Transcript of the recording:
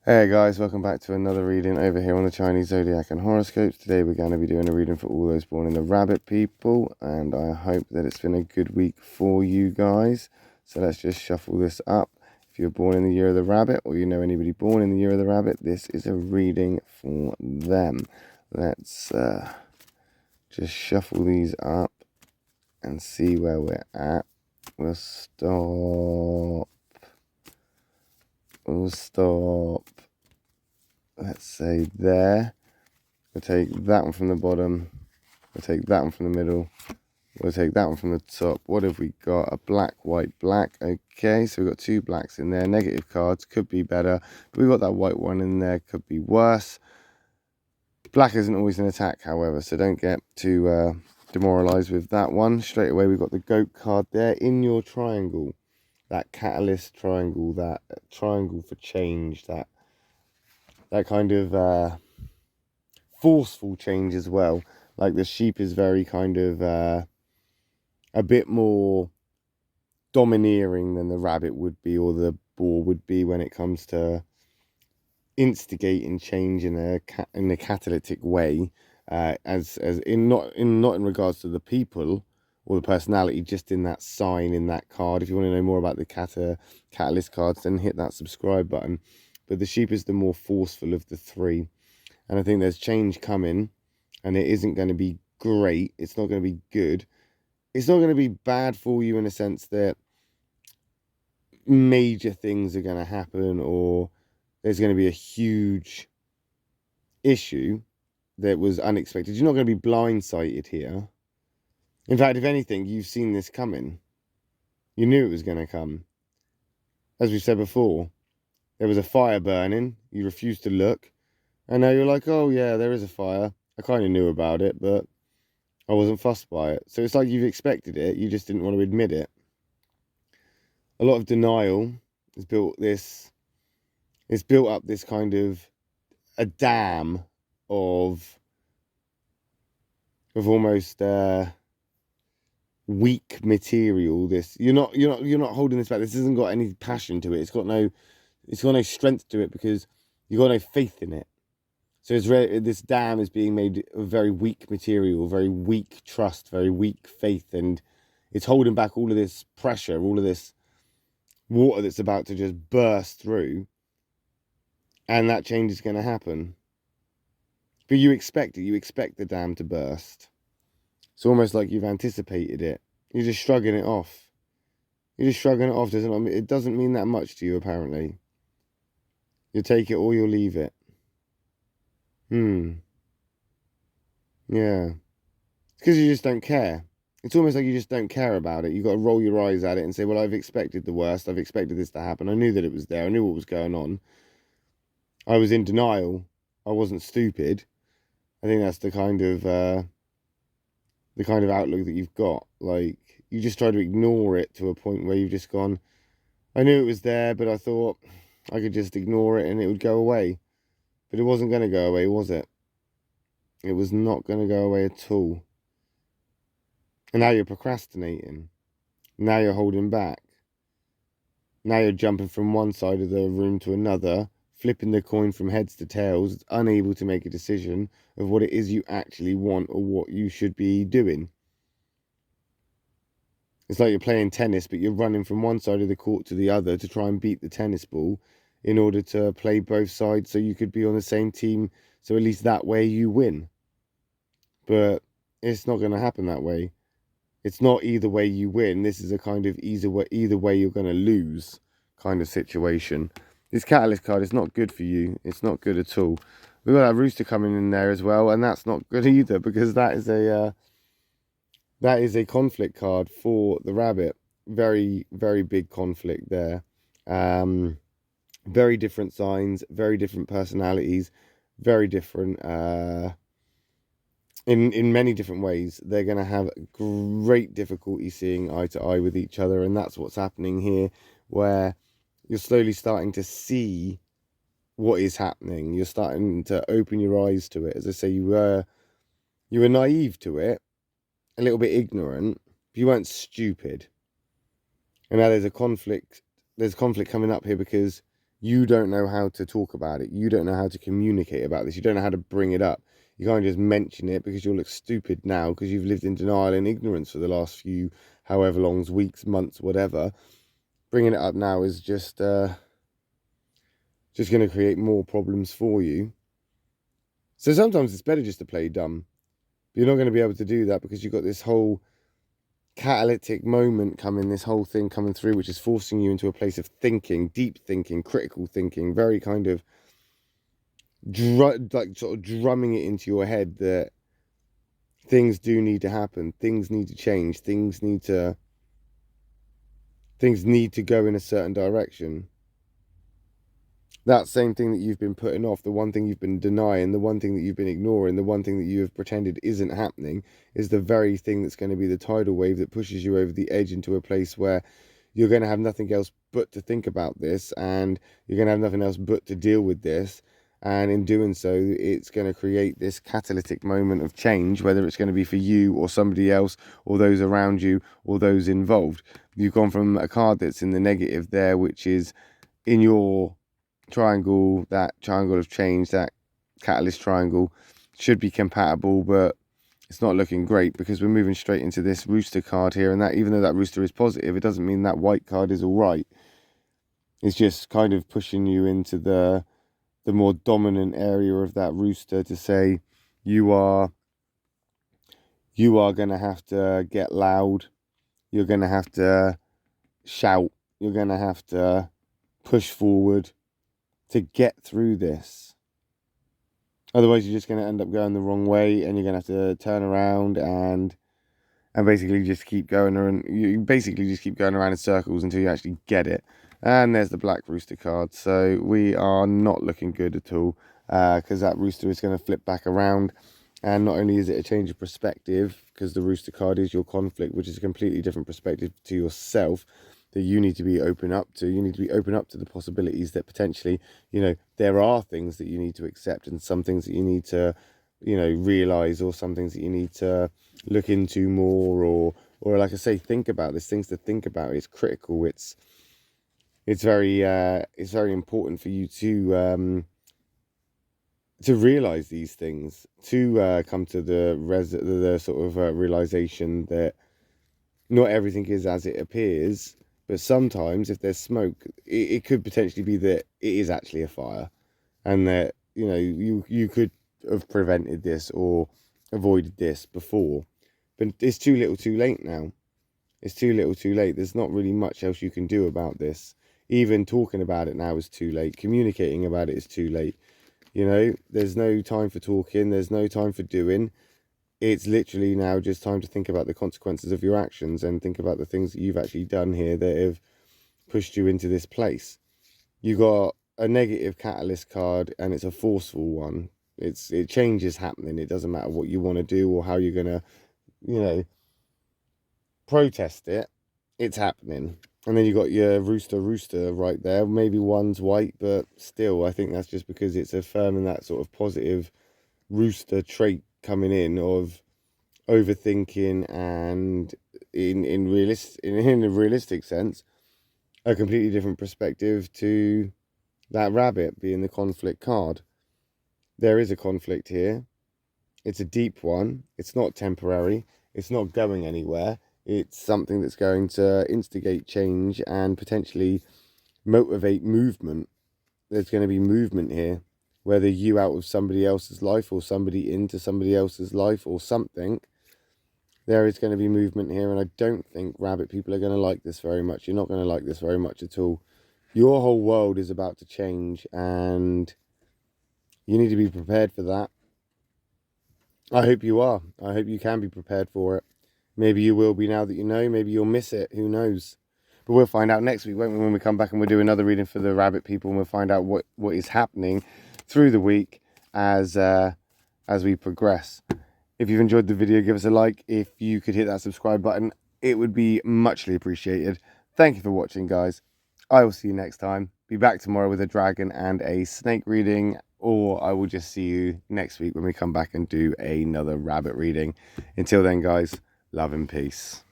Hey guys, welcome back to another reading over here on the Chinese Zodiac and horoscopes. Today we're going to be doing a reading for all those born in the rabbit people, and I hope that it's been a good week for you guys. So let's just shuffle this up. If you're born in the year of the rabbit, or you know anybody born in the year of the rabbit, this is a reading for them. Let's just shuffle these up and see where we're at. We'll stop. Let's say there. We'll take that one from the bottom. We'll take that one from the middle. We'll take that one from the top. What have we got? A black, white, black. Okay, so we've got two blacks in there. Negative cards. Could be better. But we've got that white one in there. Could be worse. Black isn't always an attack, however, so don't get too demoralised with that one. Straight away, we've got the goat card there in your triangle. That catalyst triangle. That triangle for change. That kind of forceful change as well. Like the sheep is very kind of a bit more domineering than the rabbit would be, or the boar would be, when it comes to instigating change in a catalytic way, as in not in regards to the people or the personality, just in that sign, in that card. If you want to know more about the catalyst cards, then hit that subscribe button. But the sheep is the more forceful of the three, and I think there's change coming, and it isn't going to be great. It's not going to be good. It's not going to be bad for you in a sense that major things are going to happen, or there's going to be a huge issue that was unexpected. You're not going to be blindsided here. In fact, if anything, you've seen this coming. You knew it was going to come. As we said before, there was a fire burning. You refused to look. And now you're like, oh yeah, there is a fire. I kind of knew about it, but I wasn't fussed by it. So it's like you've expected it. You just didn't want to admit it. A lot of denial has built up this kind of a dam of almost weak material. You're not holding this back. This hasn't got any passion to it. It's got no strength to it, because you've got no faith in it. So this dam is being made of very weak material, very weak trust, very weak faith, and it's holding back all of this pressure, all of this water that's about to just burst through, and that change is going to happen. But you expect it. You expect the dam to burst. It's almost like you've anticipated it. You're just shrugging it off. You're just shrugging it off. It doesn't mean that much to you, apparently. You'll take it or you'll leave it. Yeah. It's because you just don't care. It's almost like you just don't care about it. You've got to roll your eyes at it and say, well, I've expected the worst. I've expected this to happen. I knew that it was there. I knew what was going on. I was in denial. I wasn't stupid. I think that's the kind of outlook that you've got. Like, you just try to ignore it to a point where you've just gone, I knew it was there, but I thought I could just ignore it and it would go away. But it wasn't going to go away, was it? It was not going to go away at all. And now you're procrastinating. Now you're holding back. Now you're jumping from one side of the room to another, flipping the coin from heads to tails, unable to make a decision of what it is you actually want or what you should be doing. It's like you're playing tennis, but you're running from one side of the court to the other to try and beat the tennis ball in order to play both sides so you could be on the same team, so at least that way you win. But it's not going to happen that way. It's not either way you win. This is a kind of either way you're going to lose kind of situation. This catalyst card is not good for you. It's not good at all. We've got that rooster coming in there as well, and that's not good either, because that is a conflict card for the rabbit. Very, very big conflict there. Very different signs, very different personalities, very different in many different ways. They're going to have great difficulty seeing eye to eye with each other, and that's what's happening here, where you're slowly starting to see what is happening. You're starting to open your eyes to it. As I say, you were naive to it, a little bit ignorant, but you weren't stupid. And now there's conflict coming up here, because you don't know how to talk about it. You don't know how to communicate about this. You don't know how to bring it up. You can't just mention it because you'll look stupid now because you've lived in denial and ignorance for the last few, however long, weeks, months, whatever. Bringing it up now is just going to create more problems for you. So sometimes it's better just to play dumb. But you're not going to be able to do that because you've got this whole catalytic moment coming, this whole thing coming through, which is forcing you into a place of thinking, deep thinking, critical thinking, very kind of like sort of drumming it into your head that things do need to happen, things need to change, things need to go in a certain direction. That same thing that you've been putting off, the one thing you've been denying, the one thing that you've been ignoring, the one thing that you have pretended isn't happening, is the very thing that's going to be the tidal wave that pushes you over the edge into a place where you're going to have nothing else but to think about this, and you're going to have nothing else but to deal with this. And in doing so, it's going to create this catalytic moment of change, whether it's going to be for you or somebody else or those around you or those involved. You've gone from a card that's in the negative there, which is in your triangle, that triangle of change, that catalyst triangle should be compatible, but it's not looking great because we're moving straight into this rooster card here, and that, even though that rooster is positive, it doesn't mean that white card is all right. It's just kind of pushing you into the more dominant area of that rooster to say you are going to have to get loud, you're going to have to shout, you're going to have to push forward to get through this. Otherwise, you're just going to end up going the wrong way, and you're going to have to turn around and basically just keep going around. You basically just keep going around in circles until you actually get it. And there's the black rooster card. So we are not looking good at all, because that rooster is going to flip back around. And not only is it a change of perspective, because the rooster card is your conflict, which is a completely different perspective to yourself, that you need to be open up to. You need to be open up to the possibilities that potentially, there are things that you need to accept, and some things that you need to, realize, or some things that you need to look into more, or like I say, think about. There's things to think about. It's critical. It's very important for you to realize these things, to come to the sort of realization that not everything is as it appears. But sometimes, if there's smoke, it could potentially be that it is actually a fire, and that you could have prevented this or avoided this before. But it's too little, too late now. It's too little, too late. There's not really much else you can do about this. Even talking about it now is too late. Communicating about it is too late. There's no time for talking. There's no time for doing. It's literally now just time to think about the consequences of your actions, and think about the things that you've actually done here that have pushed you into this place. You got a negative catalyst card, and it's a forceful one. It changes happening. It doesn't matter what you want to do or how you're gonna, protest it. It's happening. And then you got your rooster right there. Maybe one's white, but still, I think that's just because it's affirming that sort of positive rooster trait coming in of overthinking, and in a realistic sense, a completely different perspective to that rabbit being the conflict card. There is a conflict here. It's a deep one. It's not temporary. It's not going anywhere. It's something that's going to instigate change and potentially motivate movement. There's going to be movement here, whether you out of somebody else's life or somebody into somebody else's life or something. There is going to be movement here, and I don't think rabbit people are going to like this very much. You're not going to like this very much at all. Your whole world is about to change, and you need to be prepared for that. I hope you are. I hope you can be prepared for it. Maybe you will be now that you know. Maybe you'll miss it. Who knows? But we'll find out next week, won't we, when we come back and we'll do another reading for the rabbit people, and we'll find out what is happening through the week as we progress. If you've enjoyed the video, give us a like. If you could hit that subscribe button, it would be muchly appreciated. Thank you for watching, guys. I will see you next time. Be back tomorrow with a dragon and a snake reading, or I will just see you next week when we come back and do another rabbit reading. Until then, guys, love and peace.